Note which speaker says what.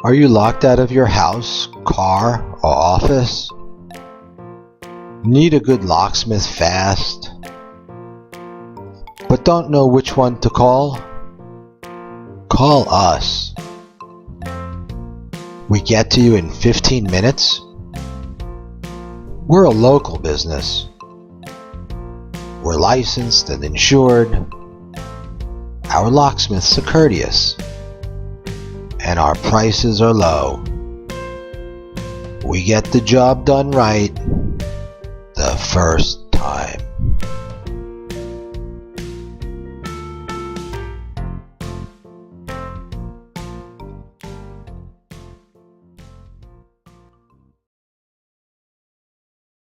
Speaker 1: Are you locked out of your house, car, or office? Need a good locksmith fast, but don't know which one to call? Call us. We get to you in 15 minutes. We're a local business. We're licensed and insured. Our locksmiths are courteous, and our prices are low. We get the job done right the first time.